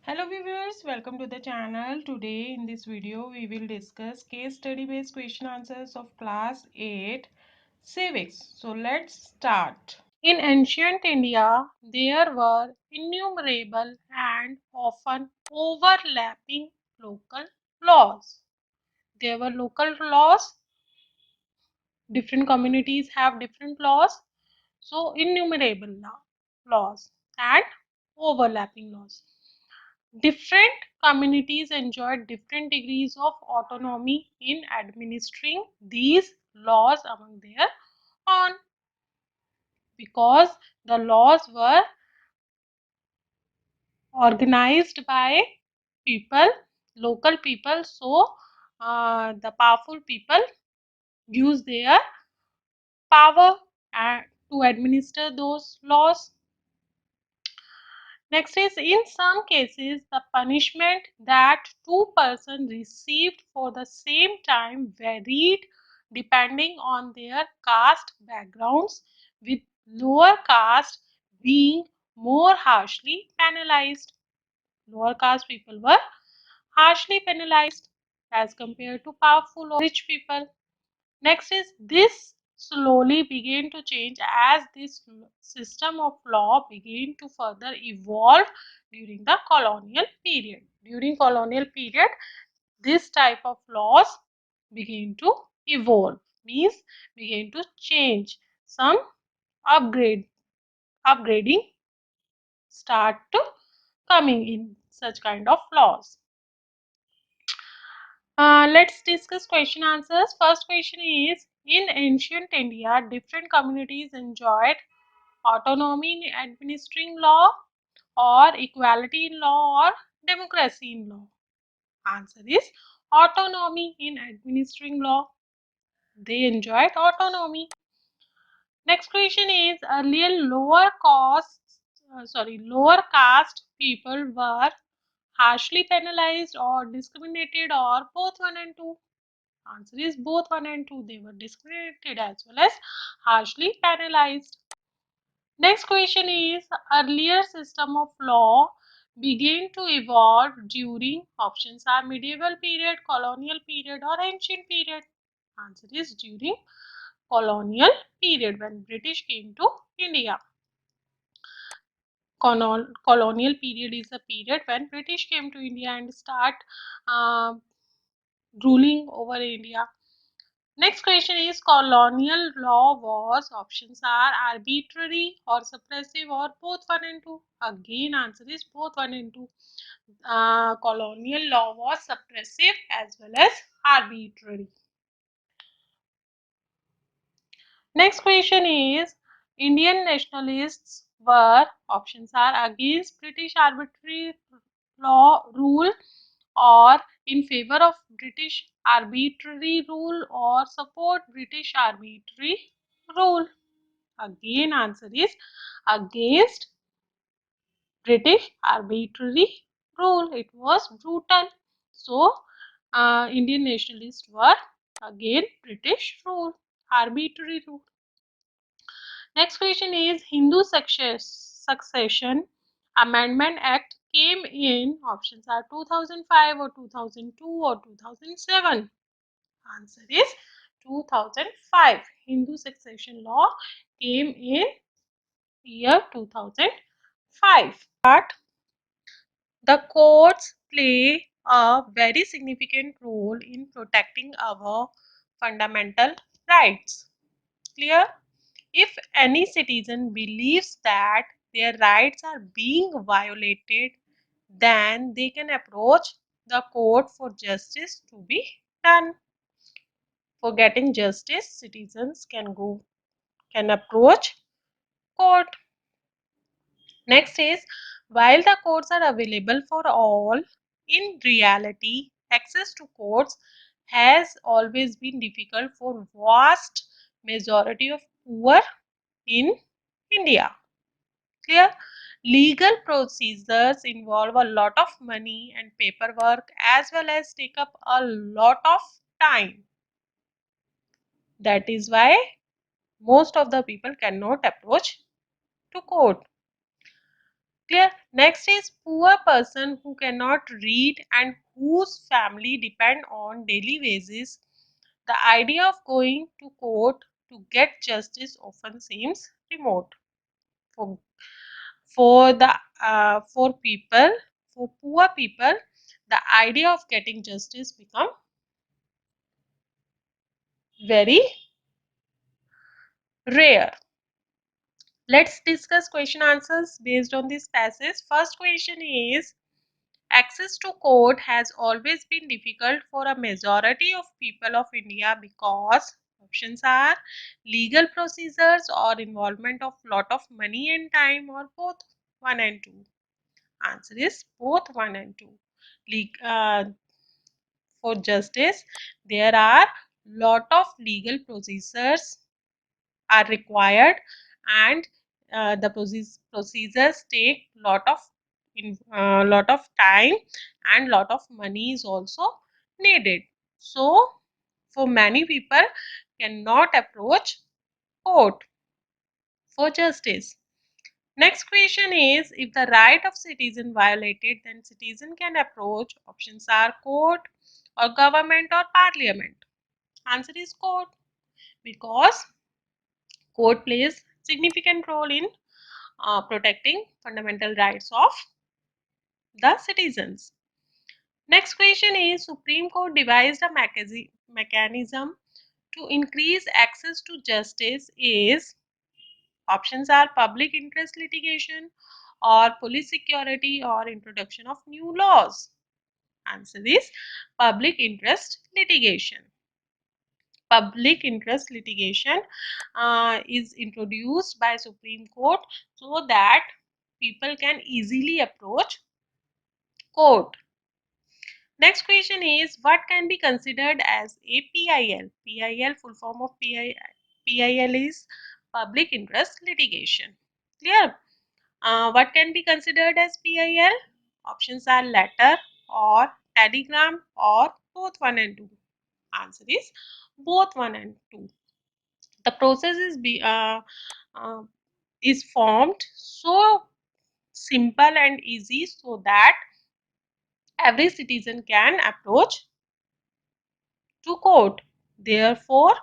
Hello viewers, welcome to the channel. Today in this video we will discuss case study based question answers of class 8 civics. So let's start. In ancient India, there were innumerable and often overlapping local laws. There were local laws, different communities have different laws. So innumerable laws and overlapping laws. Different communities enjoyed different degrees of autonomy in administering these laws among their own because the laws were organized by people, local people. So, the powerful people use their power to administer those laws. Next is, in some cases, the punishment that two persons received for the same time varied depending on their caste backgrounds, with lower caste being more harshly penalized. Lower caste people were harshly penalized as compared to powerful or rich people. Next is, this slowly began to change as this system of law began to further evolve during the colonial period. During colonial period, this type of laws began to evolve, means began to change. Some upgrading start to coming in such kind of laws. Let's discuss question answers. First question is, in ancient India, different communities enjoyed autonomy in administering law, or equality in law, or democracy in law. Answer is autonomy in administering law. They enjoyed autonomy. Next question is, earlier lower caste people were harshly penalized or discriminated, or both one and two. Answer is both one and two. They were discriminated as well as harshly penalized. Next question is, earlier system of law began to evolve during, options are medieval period, colonial period, or ancient period. Answer is during colonial period, when British came to India. Colonial period is a period when British came to India and start uh, ruling over India. Next question is, colonial law was, options are arbitrary or suppressive, or both one and two. Again, answer is both one and two. Colonial law was suppressive as well as arbitrary. Next question is, Indian nationalists were, options are against British arbitrary law rule, or in favor of British arbitrary rule, or support British arbitrary rule. Again, answer is against British arbitrary rule. It was brutal. So, Indian nationalists were against British rule, arbitrary rule. Next question is, Hindu Succession Amendment Act came in, options are 2005 or 2002 or 2007. Answer is 2005. Hindu succession law came in year 2005. But the courts play a very significant role in protecting our fundamental rights. Clear? If any citizen believes that their rights are being violated, then they can approach the court for justice to be done. For getting justice, citizens can approach court. Next is, while the courts are available for all, in reality, access to courts has always been difficult for vast majority of poor in India. Clear? Legal procedures involve a lot of money and paperwork, as well as take up a lot of time. That is why most of the people cannot approach to court. Clear? Next is poor person who cannot read and whose family depend on daily wages. The idea of going to court to get justice often seems remote. For, for people, for poor people, the idea of getting justice become very rare. Let's discuss question answers based on this passage. First question is, access to court has always been difficult for a majority of people of India because options are legal procedures or involvement of lot of money and time, or both 1 and 2. Answer is both 1 and 2. For justice, there are lot of legal procedures are required, and the procedures take lot of time, and lot of money is also needed. So for many people cannot approach court for justice. Next question is, if the right of citizen violated, then citizen can approach. Options are court or government or parliament. Answer is court, because court plays significant role in protecting fundamental rights of the citizens. Next question is, Supreme Court devised a mechanism to increase access to justice is. Options are public interest litigation or police security or introduction of new laws. Answer is public interest litigation. Public interest litigation is introduced by Supreme Court so that people can easily approach court. Next question is, what can be considered as a PIL? PIL, full form of PIL is public interest litigation. Clear? What can be considered as PIL? Options are letter or telegram or both 1 and 2. Answer is both 1 and 2. The process uh, is formed so simple and easy so that every citizen can approach to court. Therefore,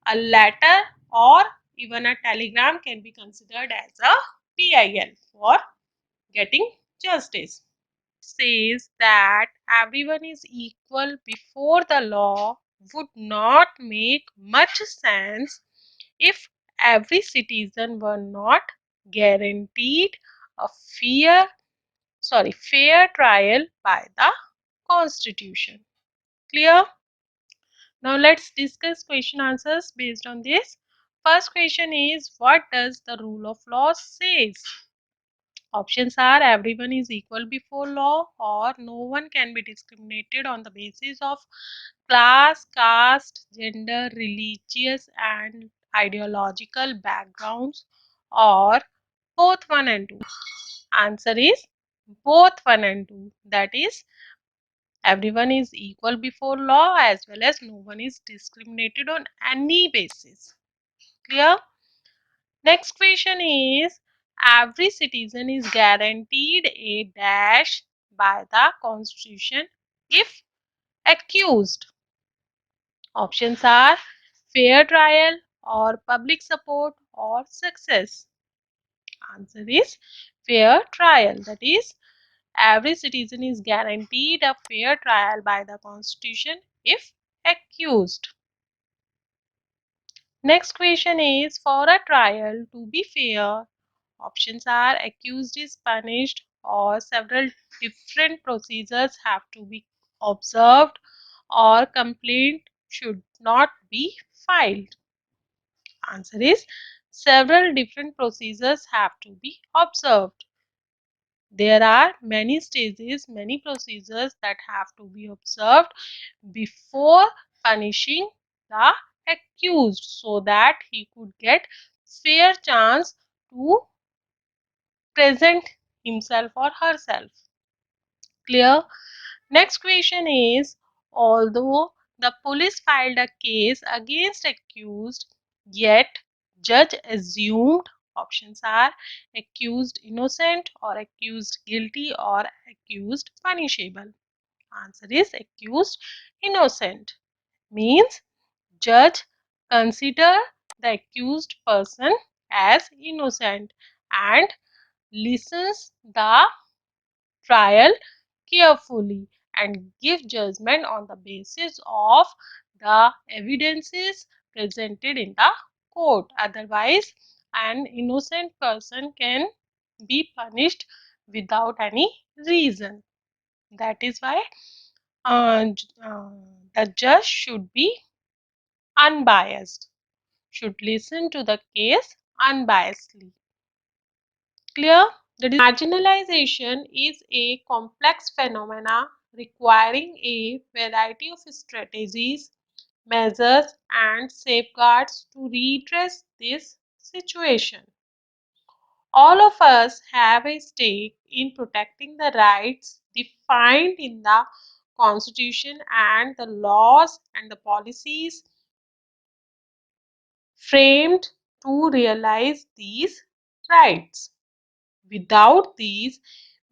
a letter or even a telegram can be considered as a PIL for getting justice. Says that everyone is equal before the law would not make much sense if every citizen were not guaranteed a fair trial by the constitution. Clear? Now let's discuss question answers based on this. First question is, what does the rule of law says? Options are everyone is equal before law, or no one can be discriminated on the basis of class, caste, gender, religious and ideological backgrounds, or both 1 and 2. Answer is both 1 and 2. That is, everyone is equal before law as well as no one is discriminated on any basis. Clear? Next question is, every citizen is guaranteed a dash by the constitution if accused. Options are fair trial or public support or success. Answer is fair trial. That is, every citizen is guaranteed a fair trial by the constitution if accused. Next question is, for a trial to be fair, options are accused is punished or several different procedures have to be observed or complaint should not be filed. Answer is several different procedures have to be observed. There are many stages, many procedures that have to be observed before punishing the accused so that he could get fair chance to present himself or herself. Clear? Next question is, although the police filed a case against accused, yet judge assumed Options are accused innocent or accused guilty or accused punishable. Answer is accused innocent. Means judge consider the accused person as innocent and listens the trial carefully and give judgment on the basis of the evidences presented in the court. Otherwise, an innocent person can be punished without any reason. That is why the judge should be unbiased, should listen to the case unbiasedly. Clear? The marginalization is a complex phenomena requiring a variety of strategies, measures, and safeguards to redress this situation. All of us have a stake in protecting the rights defined in the Constitution and the laws and the policies framed to realize these rights. Without these,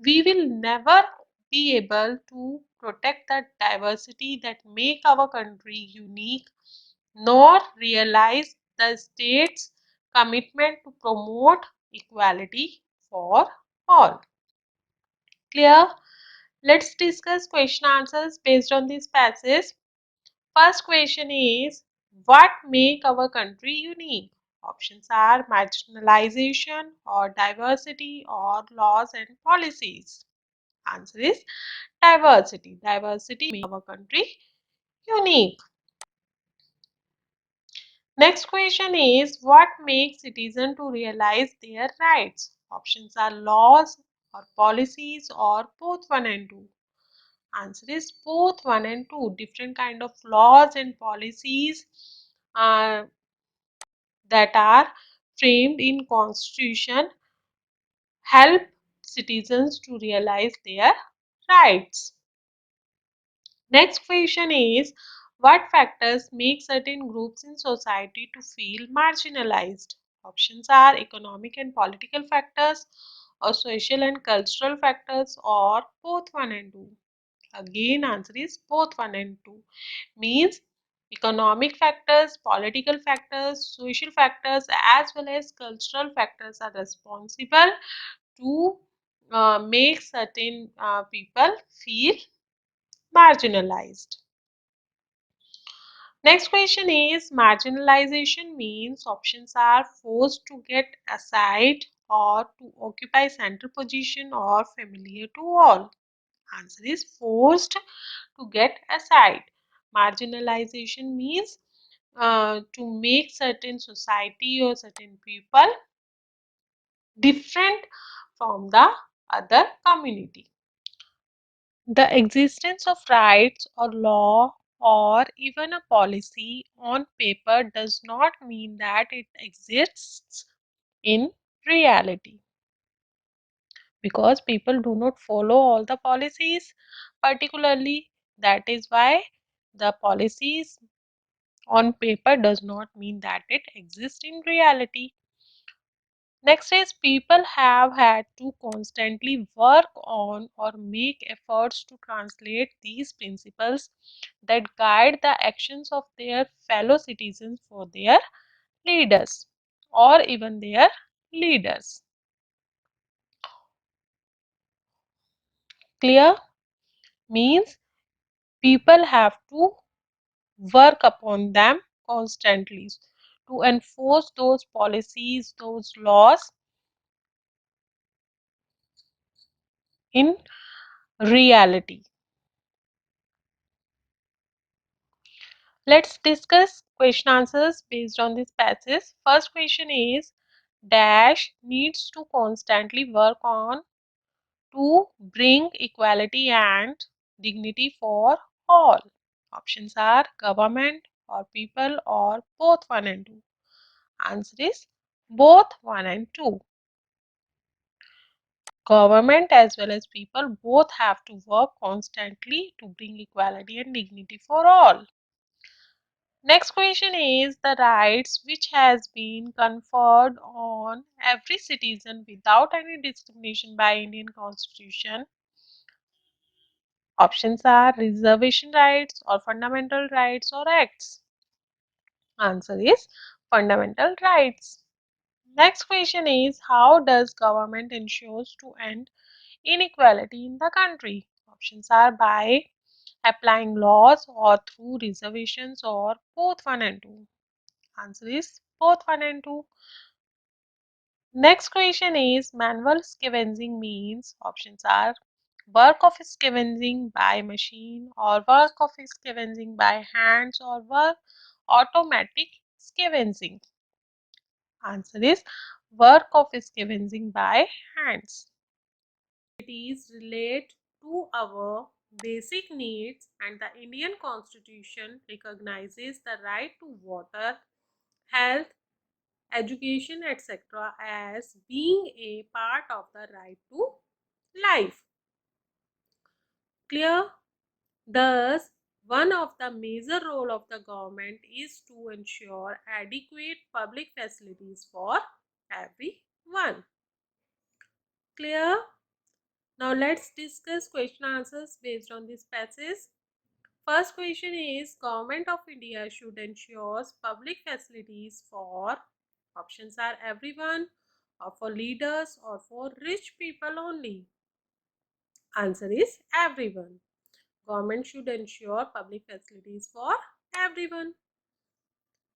we will never be able to protect the diversity that make our country unique, nor realize the state's commitment to promote equality for all. Clear? Let's discuss question answers based on this passage. First question is, what make our country unique? Options are marginalization or diversity or laws and policies. Answer is diversity. Diversity makes our country unique. Next question is, what makes citizens to realize their rights? Options are laws or policies or both one and two. Answer is both one and two. Different kind of laws and policies uh, that are framed in constitution help citizens to realize their rights. Next question is, what factors make certain groups in society to feel marginalized? Options are economic and political factors or social and cultural factors or both one and two. Again, answer is both one and two. Means economic factors, political factors, social factors as well as cultural factors are responsible to make certain people feel marginalized. Next question is, marginalization means options are forced to get aside or to occupy central position or familiar to all. Answer is forced to get aside. Marginalization means to make certain society or certain people different from the other community. The existence of rights or law or even a policy on paper does not mean that it exists in reality, because people do not follow all the policies particularly. That is why the policies on paper does not mean that it exists in reality. Next is, people have had to constantly work on or make efforts to translate these principles that guide the actions of their fellow citizens for their leaders or even their leaders. Clear? Means people have to work upon them constantly to enforce those policies, those laws in reality. Let's discuss question answers based on this passage. First question is, dash needs to constantly work on to bring equality and dignity for all. Options are government or people or both one and two. Answer is both one and two. Government as well as people both have to work constantly to bring equality and dignity for all. Next question is the rights which has been conferred on every citizen without any discrimination by Indian Constitution. Options are reservation rights or fundamental rights or acts. Answer is fundamental rights. Next question is how does government ensures to end inequality in the country? Options are by applying laws or through reservations or both 1 and 2. Answer is both 1 and 2. Next question is manual scavenging means options are work of scavenging by machine or work of scavenging by hands or work automatic scavenging. Answer is work of scavenging by hands. Activities relate to our basic needs and the Indian Constitution recognizes the right to water, health, education, etc. as being a part of the right to life. Clear? Thus, one of the major role of the government is to ensure adequate public facilities for everyone. Clear? Now let's discuss question answers based on this passage. First question is Government of India should ensure public facilities for options are everyone or for leaders or for rich people only. Answer is everyone. Government should ensure public facilities for everyone.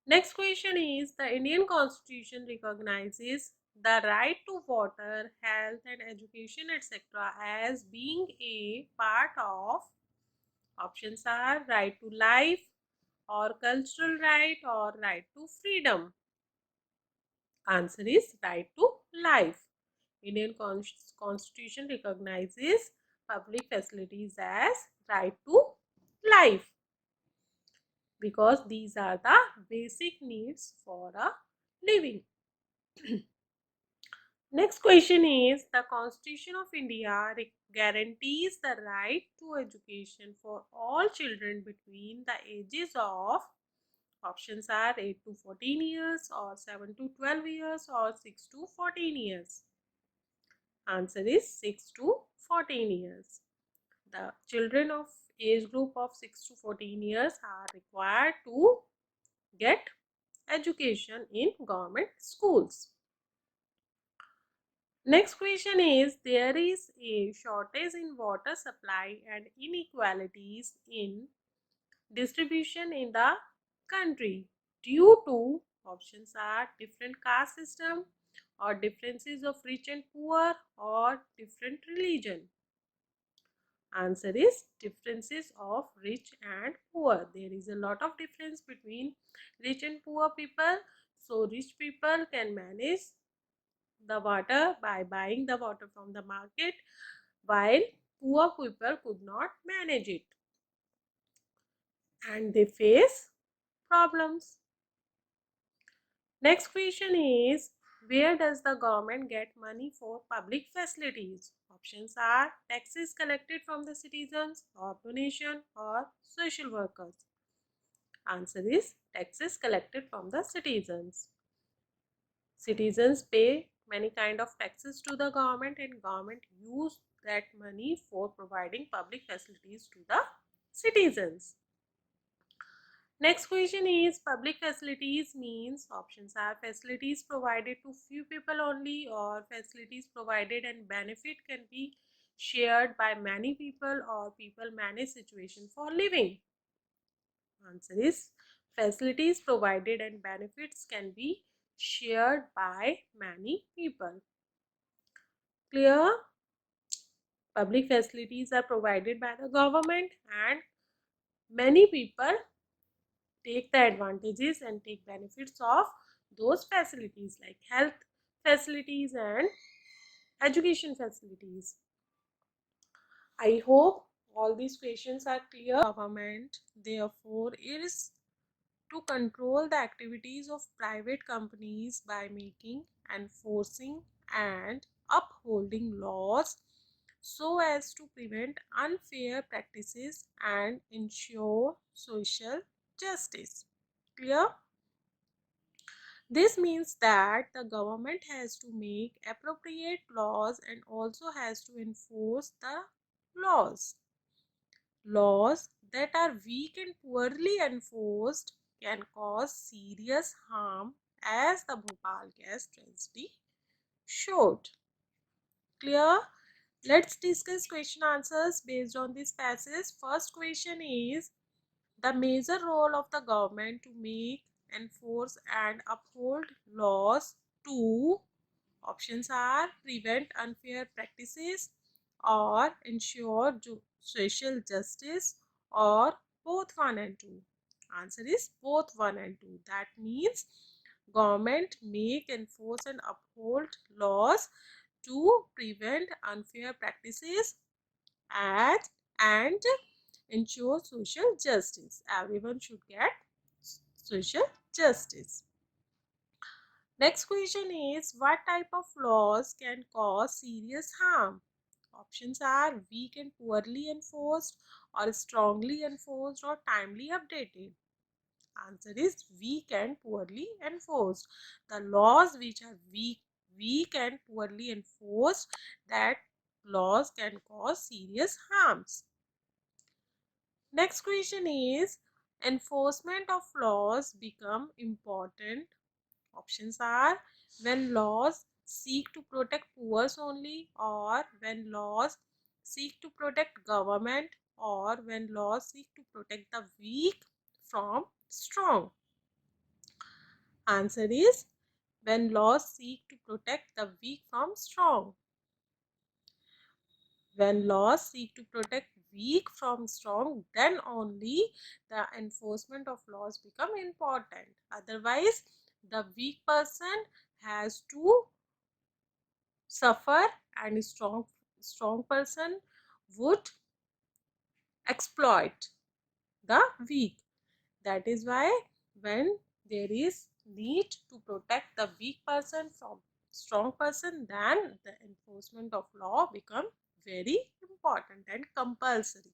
Next question is the Indian Constitution recognizes the right to water, health and education etc. as being a part of options are right to life or cultural right or right to freedom. Answer is right to life. Indian Constitution recognizes public facilities as right to life because these are the basic needs for a living. Next question is the Constitution of India guarantees the right to education for all children between the ages of options are 8 to 14 years or 7 to 12 years or 6 to 14 years. Answer is 6 to 14 years. The children of age group of 6 to 14 years are required to get education in government schools. Next question is there is a shortage in water supply and inequalities in distribution in the country due to options are different caste system or differences of rich and poor or different religion. Answer is differences of rich and poor. There is a lot of difference between rich and poor people. So rich people can manage the water by buying the water from the market while poor people could not manage it and they face problems. Next question is where does the government get money for public facilities? Options are taxes collected from the citizens or donation or social workers. Answer is taxes collected from the citizens. Citizens pay many kind of taxes to the government and government use that money for providing public facilities to the citizens. Next question is public facilities means options are facilities provided to few people only or facilities provided and benefit can be shared by many people or people manage situation for living. Answer is facilities provided and benefits can be shared by many people. Clear? Public facilities are provided by the government and many people take the advantages and take benefits of those facilities like health facilities and education facilities. I hope all these questions are clear. Government therefore is to control the activities of private companies by making, enforcing and upholding laws so as to prevent unfair practices and ensure social justice. Clear? This means that the government has to make appropriate laws and also has to enforce the laws. Laws that are weak and poorly enforced can cause serious harm, as the Bhopal gas tragedy showed. Clear? Let's discuss question answers based on this passage. First question is the major role of the government to make, enforce and uphold laws to. Options are prevent unfair practices or ensure social justice or both 1 and 2. Answer is both 1 and 2. That means government make, enforce and uphold laws to prevent unfair practices and, and ensure social justice. Everyone should get social justice. Next question is what type of laws can cause serious harm? Options are weak and poorly enforced or strongly enforced or timely updated. Answer is weak and poorly enforced. The laws which are weak and poorly enforced, that laws can cause serious harms. Next question is enforcement of laws become important. Options are when laws seek to protect poor only, or when laws seek to protect government, or when laws seek to protect the weak from strong. Answer is when laws seek to protect the weak from strong. When laws seek to protect weak from strong, then only the enforcement of laws become important. Otherwise, the weak person has to suffer and strong person would exploit the weak. That is why when there is need to protect the weak person from strong person, then the enforcement of law become very important and compulsory.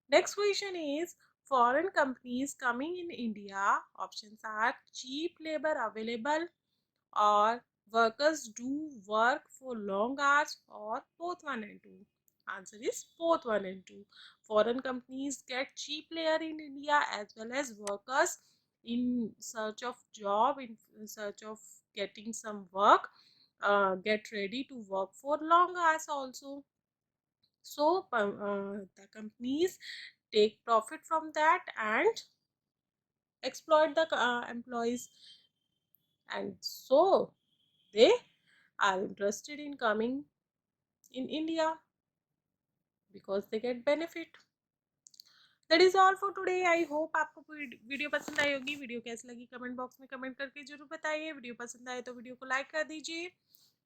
Next question is foreign companies coming in India. Options are cheap labor available, or workers do work for long hours, or both 1 and 2. Answer is both 1 and 2. Foreign companies get cheap labor in India, as well as workers in search of job, in search of getting some work, get ready to work for long hours also. So the companies take profit from that and exploit the employees, and so they are interested in coming in India because they get benefit. That is all for today. I hope आपको video पसंद आई होगी. Video कैसी लगी comment box में comment करके जरूर बताइए. Video पसंद आए तो वीडियो को लाइक कर दीजिए.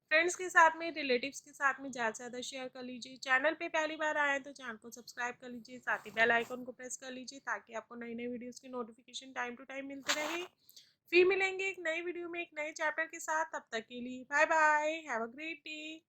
फ्रेंड्स के साथ में, रिलेटिव्स के साथ में ज़्यादा से ज़्यादा शेयर कर लीजिए. चैनल पे पहली बार आए हैं तो चैनल को सब्सक्राइब कर लीजिए. साथ ही बेल आइकन को प्रेस कर लीजिए ताकि आपको नई नई वीडियोस की नोटिफिकेशन टाइम टू टाइम मिलते रहे. फिर मिलेंगे एक नई वीडियो में एक नए चैप्टर के साथ. तब तक के लिए bye bye. Have a great day.